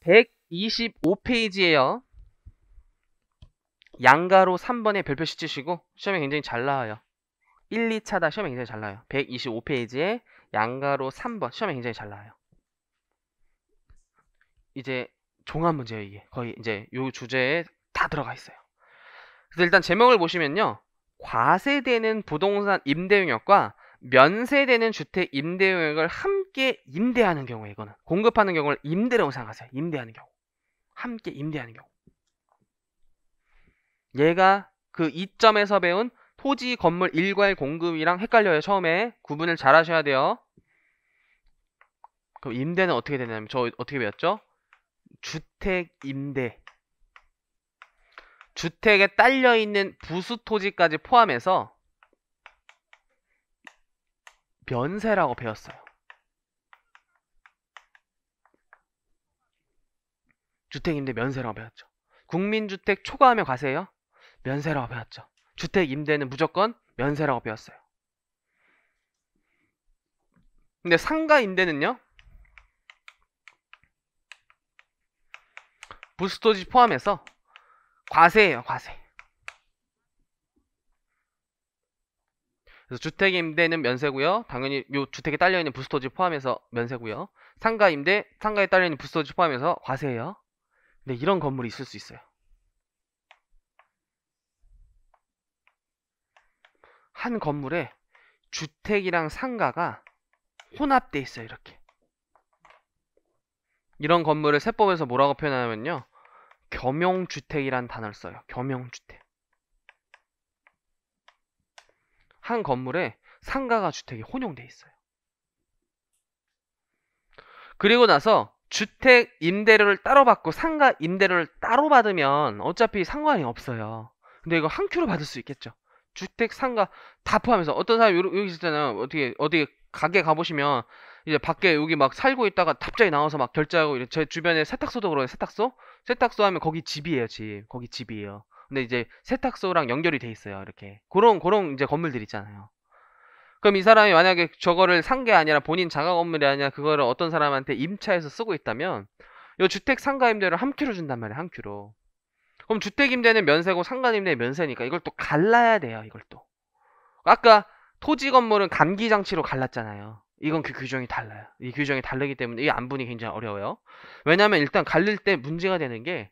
125페이지에요. 양가로 3번에 별표시 치시고 시험에 굉장히 잘 나와요. 1, 2차다 시험에 굉장히 잘 나와요. 125페이지에 양가로 3번 시험에 굉장히 잘 나와요. 이제 종합 문제예요. 이게 거의 이제 요 주제에 다 들어가 있어요. 그래서 일단 제목을 보시면요. 과세되는 부동산 임대용역과 면세되는 주택 임대용역을 함께 임대하는 경우에 이거는 공급하는 경우를 임대라고 생각하세요. 임대하는 경우. 함께 임대하는 경우. 얘가 그 이점에서 배운 토지 건물 일괄 공급이랑 헷갈려요. 처음에 구분을 잘 하셔야 돼요. 그럼 임대는 어떻게 되냐면 저 어떻게 배웠죠? 주택 임대. 주택에 딸려있는 부수 토지까지 포함해서 면세라고 배웠어요. 주택 임대 면세라고 배웠죠. 국민주택 초과하면 과세예요? 면세라고 배웠죠. 주택 임대는 무조건 면세라고 배웠어요. 근데 상가 임대는요? 부수토지 포함해서 과세예요. 과세. 그래서 주택 임대는 면세고요. 당연히 요 주택에 딸려있는 부수토지 포함해서 면세고요. 상가 임대, 상가에 딸려있는 부수토지 포함해서 과세예요. 근데 이런 건물이 있을 수 있어요. 한 건물에 주택이랑 상가가 혼합돼 있어요. 이렇게. 이런 건물을 세법에서 뭐라고 표현하냐면요. 겸용주택이란 단어를 써요. 겸용주택. 한 건물에 상가가 주택이 혼용돼 있어요. 그리고 나서 주택 임대료를 따로 받고 상가 임대료를 따로 받으면 어차피 상관이 없어요. 근데 이거 한 큐로 받을 수 있겠죠. 주택, 상가 다 포함해서. 어떤 사람이 여기 있잖아요. 어디 가게 가보시면 이제 밖에 여기 막 살고 있다가 갑자기 나와서 막 결제하고 이래. 제 주변에 세탁소도 그래요. 세탁소 하면 거기 집이에요. 집. 거기 집이에요. 근데 이제 세탁소랑 연결이 돼 있어요. 이렇게. 그런 이제 건물들 있잖아요. 그럼 이 사람이 만약에 저거를 산 게 아니라 본인 자가 건물이 아니라 그거를 어떤 사람한테 임차해서 쓰고 있다면 이 주택 상가 임대를 한 큐로 준단 말이에요. 한 큐로. 그럼 주택 임대는 면세고 상가 임대는 면세니까 이걸 또 갈라야 돼요. 이걸 또. 아까 토지 건물은 감기 장치로 갈랐잖아요. 이건 그 규정이 달라요. 이 규정이 다르기 때문에 이 안분이 굉장히 어려워요. 왜냐하면 일단 갈릴 때 문제가 되는 게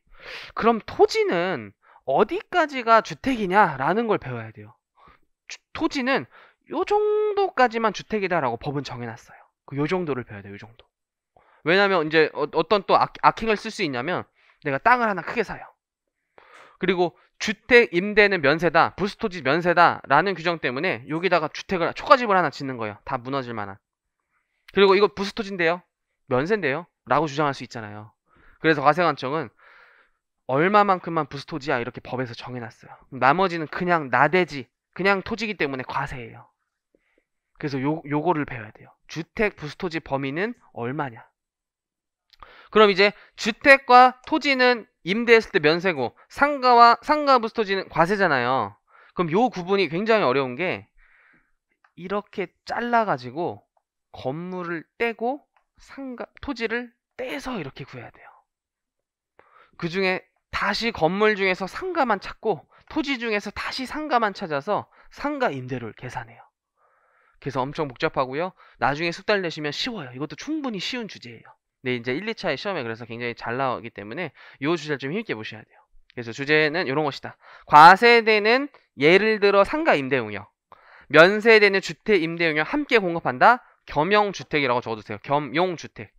그럼 토지는 어디까지가 주택이냐라는 걸 배워야 돼요. 토지는 요 정도까지만 주택이다라고 법은 정해놨어요. 요 정도를 배워야 돼요. 요 정도. 왜냐면 이제 어떤 또 악행을 쓸 수 있냐면 내가 땅을 하나 크게 사요. 그리고 주택 임대는 면세다, 부수토지 면세다 라는 규정 때문에 여기다가 주택을 초가집을 하나 짓는 거예요. 다 무너질 만한. 그리고 이거 부수토지인데요, 면세인데요 라고 주장할 수 있잖아요. 그래서 과세관청은 얼마만큼만 부수토지야 이렇게 법에서 정해놨어요. 나머지는 그냥 나대지, 그냥 토지기 때문에 과세예요. 그래서 요거를 배워야 돼요. 주택 부수토지 범위는 얼마냐. 그럼 이제 주택과 토지는 임대했을 때 면세고 상가 부수토지는 과세잖아요. 그럼 요 구분이 굉장히 어려운 게 이렇게 잘라가지고 건물을 떼고 토지를 떼서 이렇게 구해야 돼요. 그 중에 다시 건물 중에서 상가만 찾고 토지 중에서 다시 상가만 찾아서 상가 임대료를 계산해요. 그래서 엄청 복잡하고요. 나중에 숙달 내시면 쉬워요. 이것도 충분히 쉬운 주제예요. 근데 이제 1, 2차의 시험에 그래서 굉장히 잘 나오기 때문에 이 주제를 좀 힘있게 보셔야 돼요. 그래서 주제는 이런 것이다. 과세되는 예를 들어 상가 임대용역, 면세되는 주택 임대용역 함께 공급한다. 겸용주택이라고 적어주세요. 겸용주택.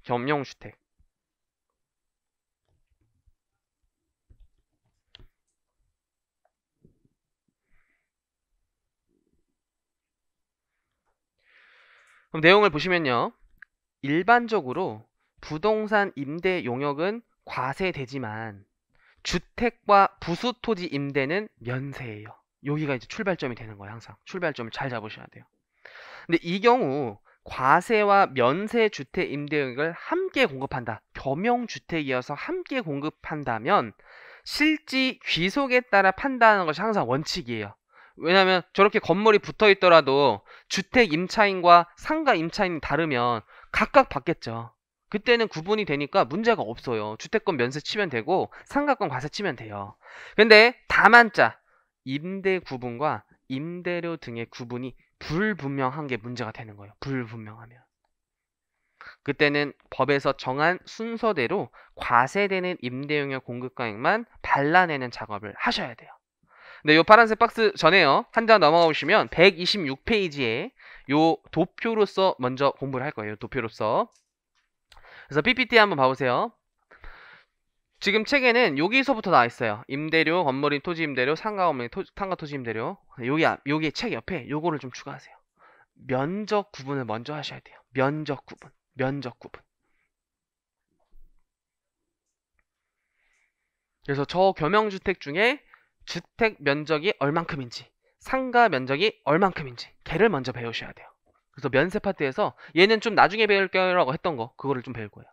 그럼 내용을 보시면요. 일반적으로 부동산 임대 용역은 과세되지만 주택과 부수토지 임대는 면세예요. 여기가 이제 출발점이 되는 거예요. 항상 출발점을 잘 잡으셔야 돼요. 근데 이 경우 과세와 면세 주택 임대 용역을 함께 공급한다. 겸용주택이어서 함께 공급한다면 실지 귀속에 따라 판단하는 것이 항상 원칙이에요. 왜냐하면 저렇게 건물이 붙어 있더라도 주택 임차인과 상가 임차인이 다르면 각각 받겠죠. 그때는 구분이 되니까 문제가 없어요. 주택권 면세 치면 되고 상가권 과세 치면 돼요. 근데 다만자 임대 구분과 임대료 등의 구분이 불분명한 게 문제가 되는 거예요. 불분명하면. 그때는 법에서 정한 순서대로 과세되는 임대용역 공급가액만 발라내는 작업을 하셔야 돼요. 네, 요 파란색 박스 전에요. 한 장 넘어가 보시면 126페이지에 요 도표로서 먼저 공부를 할 거예요. 도표로서. 그래서 PPT 한번 봐보세요. 지금 책에는 여기서부터 나와 있어요. 임대료, 건물임, 토지 임대료, 상가 건물임, 상가 토지 임대료. 여기 책 옆에 요거를 좀 추가하세요. 면적 구분을 먼저 하셔야 돼요. 면적 구분. 면적 구분. 그래서 저 겸용주택 중에 주택 면적이 얼만큼인지, 상가 면적이 얼만큼인지 걔를 먼저 배우셔야 돼요. 그래서 면세 파트에서 얘는 좀 나중에 배울 거라고 했던 거 그거를 좀 배울 거예요.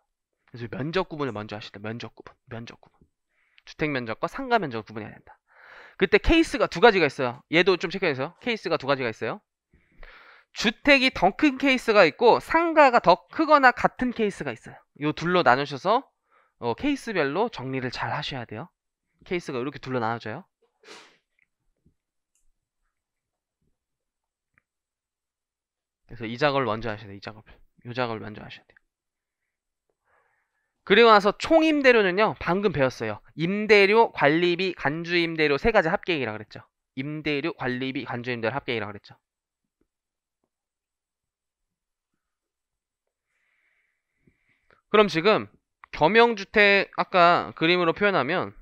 그래서 면적 구분을 먼저 하시다. 면적 구분. 면적 구분. 주택 면적과 상가 면적을 구분해야 된다. 그때 케이스가 두 가지가 있어요. 얘도 좀 체크해주세요. 케이스가 두 가지가 있어요. 주택이 더 큰 케이스가 있고 상가가 더 크거나 같은 케이스가 있어요. 요 둘로 나누셔서 케이스별로 정리를 잘 하셔야 돼요. 케이스가 이렇게 둘로 나눠져요. 그래서 이 작업을 먼저 하셔야 돼요. 이 작업을. 이 작업을 먼저 하셔야 돼요. 그리고 나서 총임대료는요. 방금 배웠어요. 임대료, 관리비, 간주임대료 세 가지 합계액이라고 그랬죠. 임대료, 관리비, 간주임대료 합계액이라고 그랬죠. 그럼 지금 겸용주택 아까 그림으로 표현하면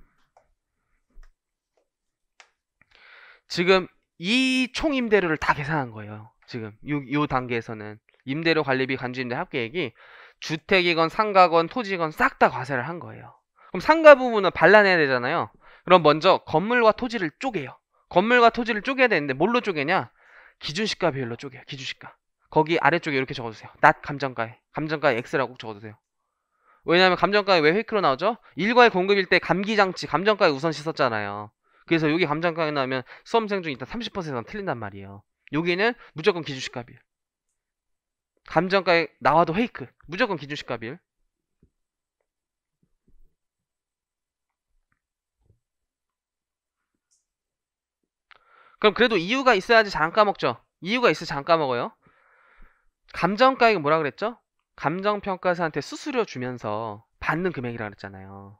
지금 이 총임대료를 다 계산한 거예요. 지금 요 단계에서는 임대료, 관리비, 간주임대료 합계액이 주택이건 상가건 토지건 싹 다 과세를 한 거예요. 그럼 상가 부분은 발라내야 되잖아요. 그럼 먼저 건물과 토지를 쪼개요. 건물과 토지를 쪼개야 되는데 뭘로 쪼개냐? 기준시가 비율로 쪼개요. 기준시가. 거기 아래쪽에 이렇게 적어주세요. 낮 감정가에. 감정가에 X라고 꼭 적어주세요. 왜냐하면 감정가에 왜 회크로 나오죠? 일괄 공급일 때 감기장치 감정가에 우선 씻었잖아요. 그래서 여기 감정가에 나오면 수험생 중 일단 30% 이상 틀린단 말이에요. 여기는 무조건 기준시가 비율. 감정가에 나와도 페이크. 무조건 기준시가 비율. 그럼 그래도 이유가 있어야지 잘 안 까먹죠. 이유가 있어야 잘 안 까먹어요. 감정가액은 뭐라 그랬죠? 감정평가사한테 수수료 주면서 받는 금액이라 그랬잖아요.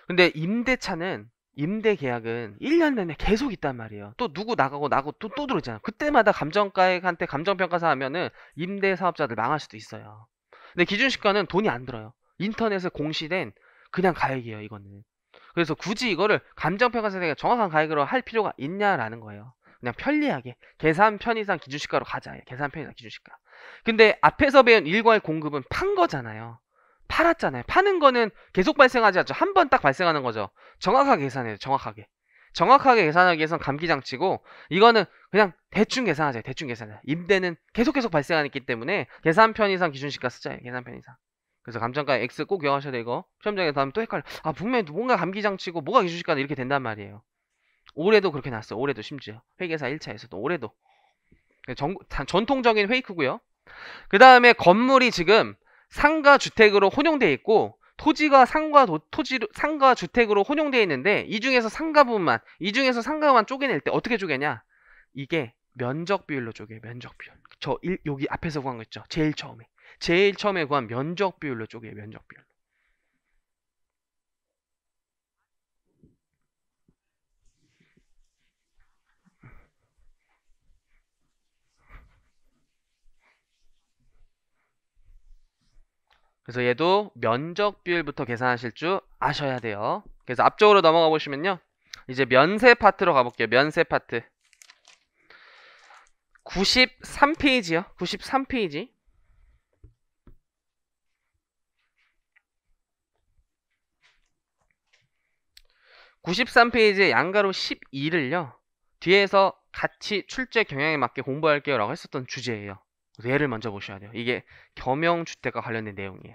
근데 임대차는 임대 계약은 1년 내내 계속 있단 말이에요. 또 누구 나가고 또 들어오잖아요. 그때마다 감정가액한테 감정평가사 하면은 임대 사업자들 망할 수도 있어요. 근데 기준시가는 돈이 안 들어요. 인터넷에 공시된 그냥 가액이에요, 이거는. 그래서 굳이 이거를 감정평가사에게 정확한 가액으로 할 필요가 있냐라는 거예요. 그냥 편리하게 계산 편의상 기준시가로 가자. 계산 편의상 기준시가. 근데 앞에서 배운 일괄 공급은 판 거잖아요. 팔았잖아요. 파는 거는 계속 발생하지 않죠. 한 번 딱 발생하는 거죠. 정확하게 계산해요. 정확하게. 정확하게 계산하기 위해선 감기장치고 이거는 그냥 대충 계산하세요. 대충 계산해요. 임대는 계속 발생하기 때문에 계산 편의상 기준시가 쓰자예요. 계산 편의상. 그래서 감정가 X 꼭 기억하셔야 돼. 이거 시험장에 다음에 또 헷갈려. 아 분명히 뭔가 감기장치고 뭐가 기준시가는 이렇게 된단 말이에요. 올해도 그렇게 났어요. 올해도 심지어 회계사 1차에서도 올해도 전통적인 페이크고요. 그 다음에 건물이 지금 상가 주택으로 혼용되어 있고 토지가 상가 주택으로 혼용되어 있는데 이 중에서 상가만 쪼개낼 때 어떻게 쪼개냐? 이게 면적 비율로 쪼개요. 면적 비율. 여기 앞에서 구한 거 있죠. 제일 처음에 구한 면적 비율로 쪼개요. 면적 비율. 그래서 얘도 면적 비율부터 계산하실 줄 아셔야 돼요. 그래서 앞쪽으로 넘어가 보시면요. 이제 면세 파트로 가볼게요. 면세 파트. 93페이지요. 93페이지. 93페이지에 양가로 12를요. 뒤에서 같이 출제 경향에 맞게 공부할게요 라고 했었던 주제예요. 그래서 얘를 먼저 보셔야 돼요. 이게 겸용주택과 관련된 내용이에요.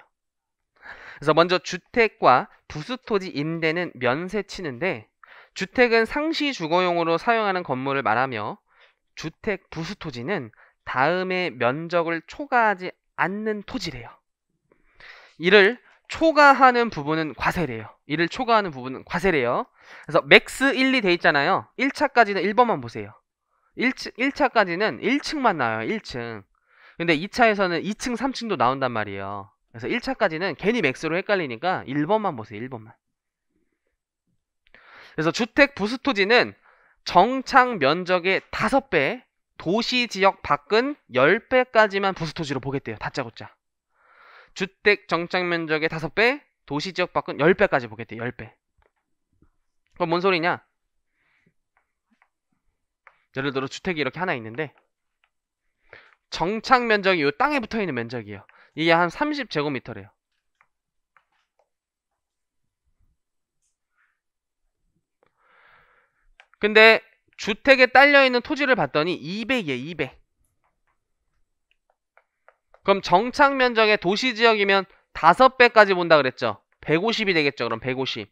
그래서 먼저 주택과 부수토지 임대는 면세 치는데 주택은 상시 주거용으로 사용하는 건물을 말하며 주택 부수토지는 다음의 면적을 초과하지 않는 토지래요. 이를 초과하는 부분은 과세래요. 이를 초과하는 부분은 과세래요. 그래서 맥스 1, 2 돼 있잖아요. 1차까지는 1번만 보세요. 1차까지는 1층만 나와요. 1층. 근데 2차에서는 2층, 3층도 나온단 말이에요. 그래서 1차까지는 괜히 맥스로 헷갈리니까 1번만 보세요. 1번만. 그래서 주택 부수토지는 정착 면적의 5배, 도시 지역 밖은 10배까지만 부수토지로 보겠대요. 다짜고짜. 주택 정착 면적의 5배, 도시 지역 밖은 10배까지 보겠대요. 10배. 그럼 뭔 소리냐? 예를 들어 주택이 이렇게 하나 있는데 정착 면적이 이 땅에 붙어있는 면적이에요. 이게 한 30제곱미터래요. 근데 주택에 딸려있는 토지를 봤더니 200이에요. 200. 그럼 정착 면적의 도시지역이면 5배까지 본다 그랬죠. 150이 되겠죠. 그럼 150.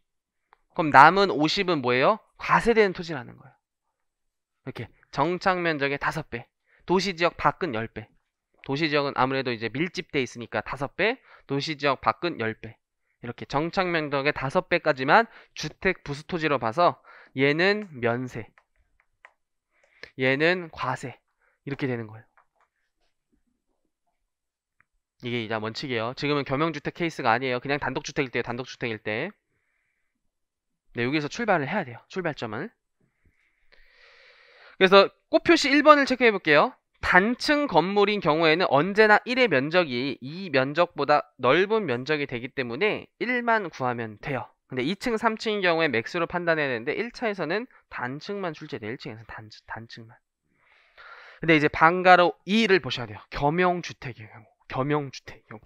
그럼 남은 50은 뭐예요? 과세되는 토지라는 거예요. 이렇게 정착 면적의 5배, 도시지역 밖은 10배. 도시지역은 아무래도 이제 밀집돼 있으니까 5배, 도시지역 밖은 10배. 이렇게 정착 면적의 5배까지만 주택 부수토지로 봐서 얘는 면세, 얘는 과세. 이렇게 되는 거예요. 이게 이제 원칙이에요. 지금은 겸용주택 케이스가 아니에요. 그냥 단독주택일 때요. 단독주택일 때. 네, 여기서 출발을 해야 돼요. 출발점을. 그래서 꽃표시 1번을 체크해 볼게요. 단층 건물인 경우에는 언제나 1의 면적이 2 면적보다 넓은 면적이 되기 때문에 1만 구하면 돼요. 근데 2층, 3층인 경우에 맥스로 판단해야 되는데 1차에서는 단층만 출제돼요. 1층에서 단층만. 근데 이제 방가로 2를 보셔야 돼요. 겸용주택의 경우. 겸용주택의 경우.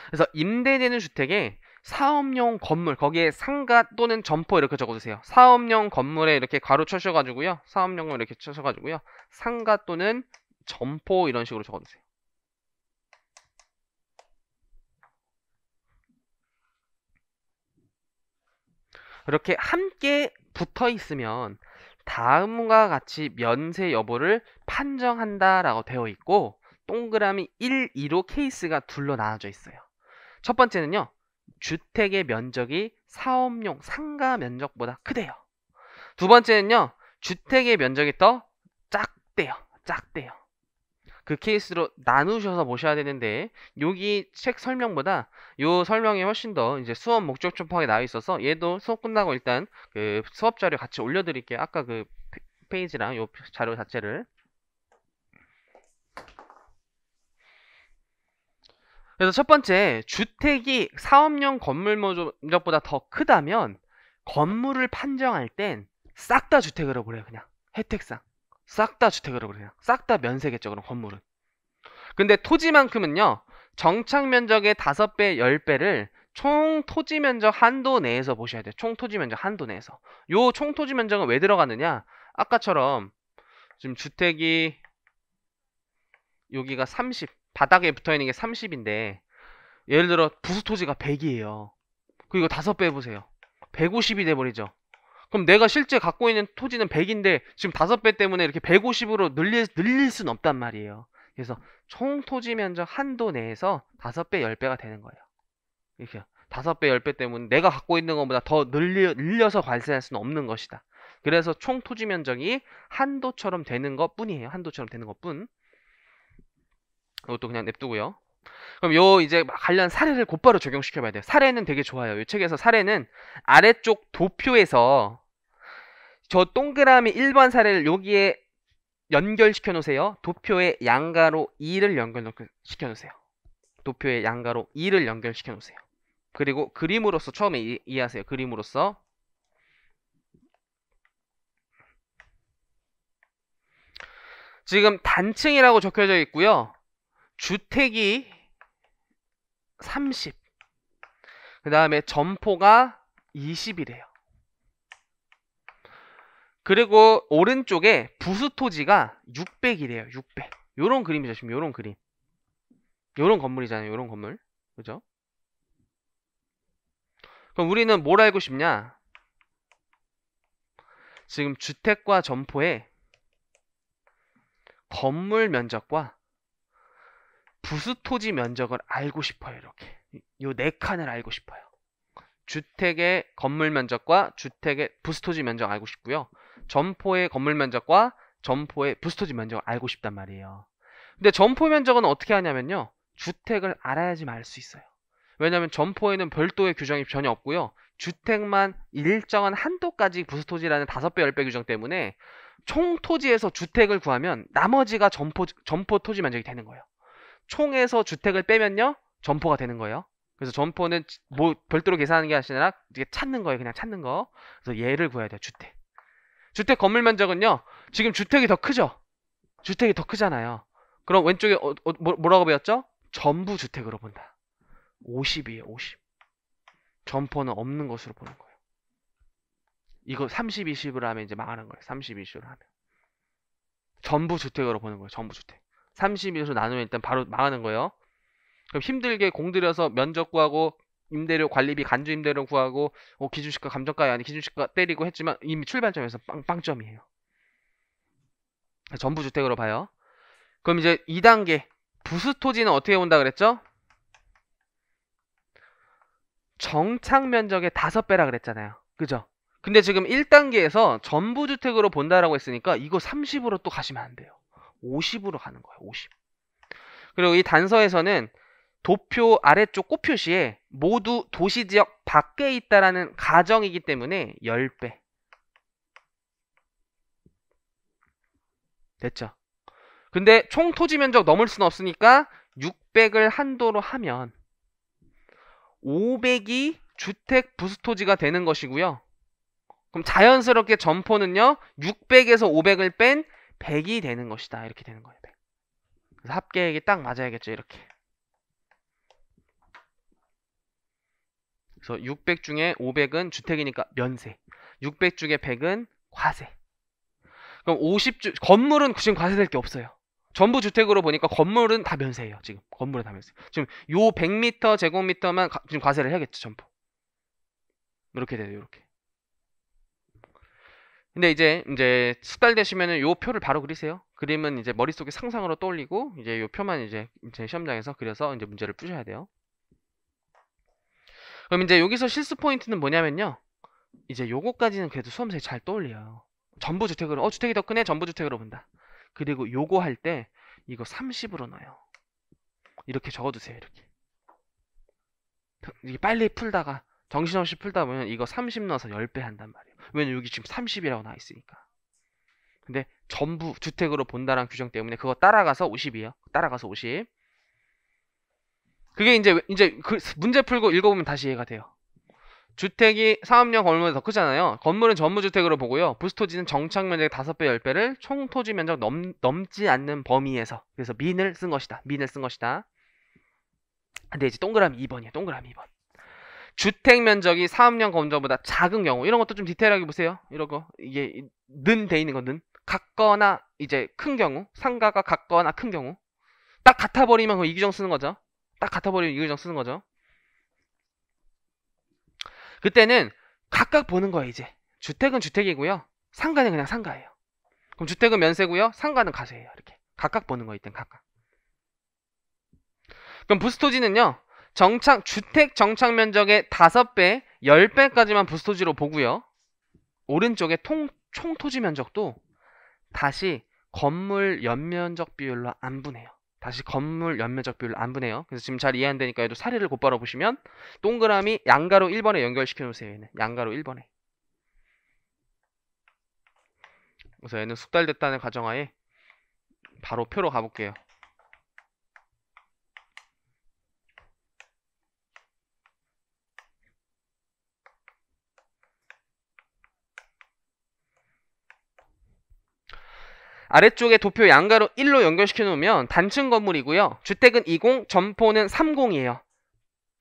그래서 임대되는 주택에 사업용 건물, 거기에 상가 또는 점포 이렇게 적어주세요. 사업용 건물에 이렇게 괄호 쳐셔가지고요. 사업용을 이렇게 쳐셔가지고요. 상가 또는 점포 이런 식으로 적어주세요. 이렇게 함께 붙어 있으면 다음과 같이 면세 여부를 판정한다라고 되어 있고 동그라미 1, 2로 케이스가 둘로 나눠져 있어요. 첫 번째는요. 주택의 면적이 사업용 상가 면적보다 크대요. 두 번째는요. 주택의 면적이 더 작대요. 작대요. 그 케이스로 나누셔서 보셔야 되는데 여기 책 설명보다 요 설명이 훨씬 더 이제 수업 목적점파하게 나와 있어서 얘도 수업 끝나고 일단 그 수업 자료 같이 올려드릴게요. 아까 그 페이지랑 요 자료 자체를. 그래서 첫 번째, 주택이 사업용 건물 면적보다 더 크다면 건물을 판정할 땐 싹 다 주택으로 그래요. 그냥 혜택상 싹 다 주택으로 그래요. 싹 다 면세겠죠. 그럼 건물은. 근데 토지만큼은요. 정착 면적의 5배, 10배를 총 토지 면적 한도 내에서 보셔야 돼요. 총 토지 면적 한도 내에서. 요 총 토지 면적은 왜 들어가느냐? 아까처럼 지금 주택이 여기가 30, 바닥에 붙어 있는 게 30인데 예를 들어 부수토지가 100이에요. 그리고 5배 해보세요. 150이 돼버리죠. 그럼 내가 실제 갖고 있는 토지는 100인데 지금 5배 때문에 이렇게 150으로 늘릴 수는 없단 말이에요. 그래서 총 토지 면적 한도 내에서 5배, 10배가 되는 거예요. 이렇게 5배, 10배 때문에 내가 갖고 있는 것보다 더 늘려서 관세할 수는 없는 것이다. 그래서 총 토지 면적이 한도처럼 되는 것 뿐이에요. 한도처럼 되는 것 뿐. 이것도 그냥 냅두고요. 그럼 요 이제 관련 사례를 곧바로 적용시켜 봐야 돼요. 사례는 되게 좋아요. 이 책에서 사례는 아래쪽 도표에서 저 동그라미 1번 사례를 여기에 연결시켜 놓으세요. 도표의 양가로 2를 연결시켜 놓으세요. 도표의 양가로 2를 연결시켜 놓으세요. 그리고 그림으로서 처음에 이해하세요. 그림으로서 지금 단층이라고 적혀져 있고요. 주택이 30, 그 다음에 점포가 20이래요. 그리고 오른쪽에 부수토지가 600이래요. 600. 요런 그림이죠. 지금 요런 그림. 요런 건물이잖아요. 요런 건물. 그죠? 그럼 우리는 뭘 알고 싶냐? 지금 주택과 점포의 건물 면적과 부수 토지 면적을 알고 싶어요. 이렇게 요 4칸을 알고 싶어요. 주택의 건물 면적과 주택의 부수 토지 면적 알고 싶고요. 점포의 건물 면적과 점포의 부수 토지 면적을 알고 싶단 말이에요. 근데 점포 면적은 어떻게 하냐면요. 주택을 알아야지만 알 수 있어요. 왜냐하면 점포에는 별도의 규정이 전혀 없고요. 주택만 일정한 한도까지 부수 토지라는 5배, 10배 규정 때문에 총 토지에서 주택을 구하면 나머지가 점포 토지 면적이 되는 거예요. 총에서 주택을 빼면요. 점포가 되는 거예요. 그래서 점포는 뭐 별도로 계산하는 게 아니라 이게 찾는 거예요. 그냥 찾는 거. 그래서 얘를 구해야 돼요. 주택. 주택 건물 면적은요. 지금 주택이 더 크죠? 주택이 더 크잖아요. 그럼 왼쪽에 뭐라고 배웠죠? 전부 주택으로 본다. 50이에요. 50. 점포는 없는 것으로 보는 거예요. 이거 30, 20으로 하면 이제 망하는 거예요. 30, 20으로 하면. 전부 주택으로 보는 거예요. 전부 주택. 30으로 나누면 일단 바로 망하는 거예요. 그럼 힘들게 공들여서 면적 구하고 임대료 관리비 간주 임대료 구하고 기준시가 감정가야 아니 기준시가 때리고 했지만 이미 출발점에서 빵점이에요. 전부 주택으로 봐요. 그럼 이제 2단계 부수 토지는 어떻게 본다 그랬죠? 정착 면적의 5배라 그랬잖아요. 그죠? 근데 지금 1단계에서 전부 주택으로 본다라고 했으니까 이거 30으로 또 가시면 안 돼요. 50으로 가는 거예요. 50. 그리고 이 단서에서는 도표 아래쪽 꽃표시에 모두 도시지역 밖에 있다라는 가정이기 때문에 10배. 됐죠? 근데 총 토지 면적 넘을 수는 없으니까 600을 한도로 하면 500이 주택 부수 토지가 되는 것이고요. 그럼 자연스럽게 점포는요. 600에서 500을 뺀 100이 되는 것이다. 이렇게 되는 거예요. 100. 그래서 합계액이 딱 맞아야겠죠. 이렇게. 그래서 600 중에 500은 주택이니까 면세. 600 중에 100은 과세. 그럼 50주 건물은 지금 과세될 게 없어요. 전부 주택으로 보니까 건물은 다 면세예요. 지금 건물은 다 면세. 지금 요 100m 제곱미터만 지금 과세를 해야겠죠. 전부. 이렇게 돼요. 이렇게. 근데 이제 숙달되시면은 요 표를 바로 그리세요. 그림은 이제 머릿속에 상상으로 떠올리고 이제 요 표만 이제 시험장에서 그려서 이제 문제를 푸셔야 돼요. 그럼 이제 여기서 실수 포인트는 뭐냐면요. 이제 요거까지는 그래도 수험생이 잘 떠올려요. 전부 주택으로 주택이 더 크네. 전부 주택으로 본다. 그리고 요거 할 때 이거 30으로 넣어요. 이렇게 적어두세요. 이렇게. 이게 빨리 풀다가 정신없이 풀다 보면 이거 30 넣어서 10배 한단 말이에요. 왜냐면 여기 지금 30이라고 나와 있으니까. 근데 전부 주택으로 본다라는 규정 때문에 그거 따라가서 50이에요. 따라가서 50. 그게 이제 그 문제 풀고 읽어보면 다시 이해가 돼요. 주택이 사업용 건물보다 더 크잖아요. 건물은 전부 주택으로 보고요. 부수토지는 정착 면적의 5배, 10배를 총 토지 면적 넘지 않는 범위에서. 그래서 민을 쓴 것이다. 민을 쓴 것이다. 근데 이제 동그라미 2번이에요. 동그라미 2번. 주택 면적이 사업용 건물보다 작은 경우. 이런 것도 좀 디테일하게 보세요. 이런 거. 이게 는 돼 있는 거는 같거나 이제 큰 경우. 상가가 같거나 큰 경우. 딱 같아버리면 이 규정 쓰는 거죠. 딱 같아버리면 이 규정 쓰는 거죠. 그때는 각각 보는 거예요. 이제 주택은 주택이고요. 상가는 그냥 상가예요. 그럼 주택은 면세고요. 상가는 과세예요. 이렇게 각각 보는 거예요. 이땐 각각. 그럼 부수토지는요. 주택 정착 면적의 5배, 10배까지만 부수토지로 보고요. 오른쪽에 총 토지 면적도 다시 건물 연면적 비율로 안 분해요. 다시 건물 연면적 비율로 안 분해요. 그래서 지금 잘 이해 안 되니까 얘도 사례를 곧바로 보시면 동그라미 양가로 1번에 연결시켜 놓으세요. 얘는 양가로 1번에. 그래서 얘는 숙달됐다는 가정하에 바로 표로 가볼게요. 아래쪽에 도표 양가로 1로 연결시켜 놓으면 단층 건물이고요. 주택은 20, 점포는 30이에요.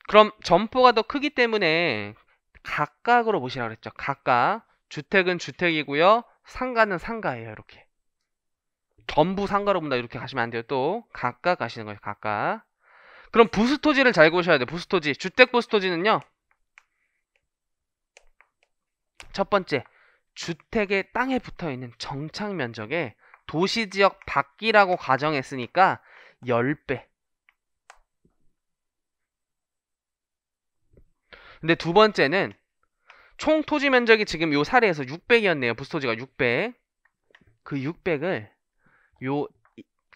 그럼 점포가 더 크기 때문에 각각으로 보시라고 그랬죠. 각각. 주택은 주택이고요. 상가는 상가예요. 이렇게. 전부 상가로 본다. 이렇게 가시면 안 돼요. 또 각각 가시는 거예요. 각각. 그럼 부수토지를 잘 보셔야 돼요. 부수토지. 주택 부수토지는요. 첫 번째. 주택의 땅에 붙어있는 정착 면적에 도시지역 밖이라고 가정했으니까 10배. 근데 두 번째는 총 토지 면적이 지금 요 사례에서 600이었네요. 부스토지가 600. 그 600을 요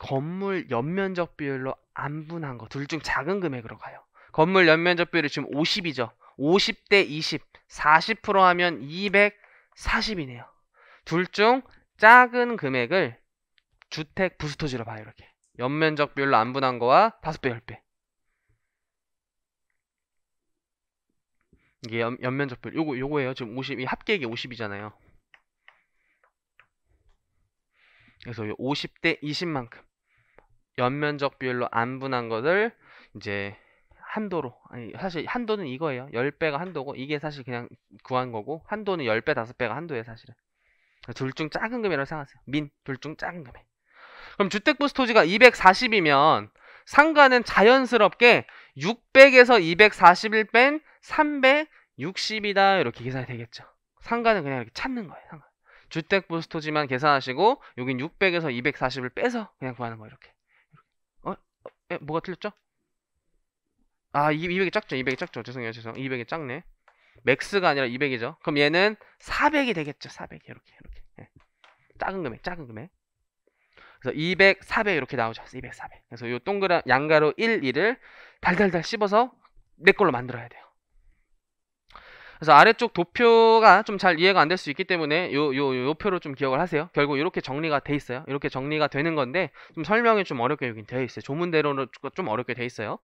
건물 연면적 비율로 안 분한 거 둘 중 작은 금액으로 가요. 건물 연면적 비율이 지금 50이죠. 50대 20, 40% 하면 240이네요. 둘 중 작은 금액을 주택 부스토지로 봐요. 이렇게 연면적 비율로 안 분한 거와 5배, 10배. 이게 연면적 비율 요거예요. 지금 50, 이 합계액이 50이잖아요. 그래서 50대 20만큼 연면적 비율로 안 분한 것을 이제 한도로, 아니 사실 한도는 이거예요. 10배가 한도고 이게 사실 그냥 구한 거고, 한도는 10배, 5배가 한도예요, 사실은. 둘 중 작은 금액이라고 생각하세요. 둘 중 작은 금액. 그럼 주택부스토지가 240이면 상가는 자연스럽게 600에서 241 뺀 360이다 이렇게 계산이 되겠죠. 상가는 그냥 이렇게 찾는 거예요. 상가. 주택부스토지만 계산하시고 여긴 600에서 240을 빼서 그냥 구하는 거예요. 이렇게. 뭐가 틀렸죠? 아, 200이 작죠. 200이 작죠. 죄송해요. 200이 작네. 맥스가 아니라 200이죠. 그럼 얘는 400이 되겠죠. 400. 이렇게. 예. 작은 금액. 그래서 200, 400 이렇게 나오죠. 200, 400. 그래서 요 동그란 양가로 1, 2를 달달달 씹어서 내 걸로 만들어야 돼요. 그래서 아래쪽 도표가 좀 잘 이해가 안 될 수 있기 때문에 요 표로 좀 기억을 하세요. 결국 이렇게 정리가 돼 있어요. 이렇게 정리가 되는 건데 좀 설명이 좀 어렵게 여긴 되어 있어요. 조문대로는 좀 어렵게 돼 있어요.